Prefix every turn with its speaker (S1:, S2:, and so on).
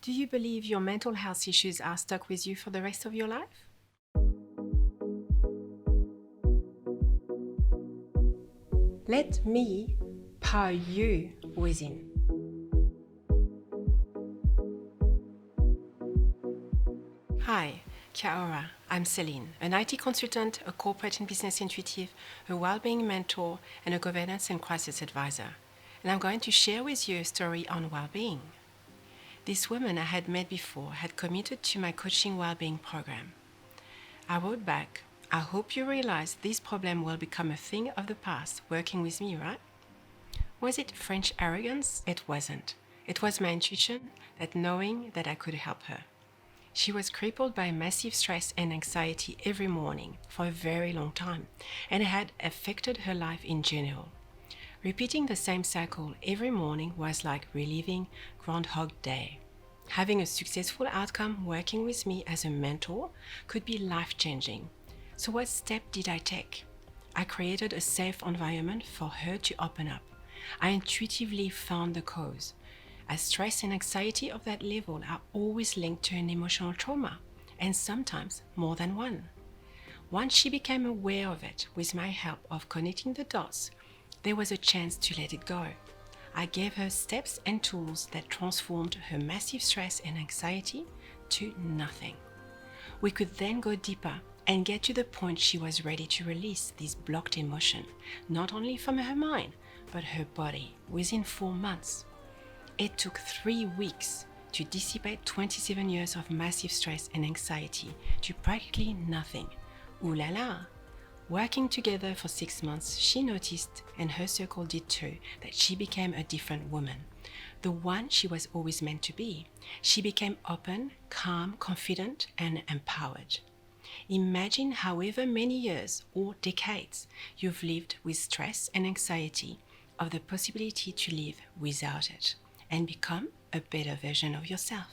S1: Do you believe your mental health issues are stuck with you for the rest of your life? Let me power you within. Hi, kia ora. I'm Celine, an IT consultant, a corporate and business intuitive, a well-being mentor, and a governance and crisis advisor. And I'm going to share with you a story on well-being. This woman I had met before had committed to my coaching well-being program. I wrote back, I hope you realize this problem will become a thing of the past working with me, right? Was it French arrogance? It wasn't. It was my intuition, that knowing that I could help her. She was crippled by massive stress and anxiety every morning for a very long time, and it had affected her life in general. Repeating the same cycle every morning was like reliving Groundhog Day. Having a successful outcome working with me as a mentor could be life-changing. So what step did I take? I created a safe environment for her to open up. I intuitively found the cause, as stress and anxiety of that level are always linked to an emotional trauma, and sometimes more than one. Once she became aware of it, with my help of connecting the dots, there was a chance to let it go. I gave her steps and tools that transformed her massive stress and anxiety to nothing. We could then go deeper and get to the point she was ready to release this blocked emotion, not only from her mind, but her body, within 4 months. It took 3 weeks to dissipate 27 years of massive stress and anxiety to practically nothing. Ooh la la! Working together for 6 months, she noticed, and her circle did too, that she became a different woman. The one she was always meant to be. She became open, calm, confident, and empowered. Imagine however many years or decades you've lived with stress and anxiety of the possibility to live without it and become a better version of yourself.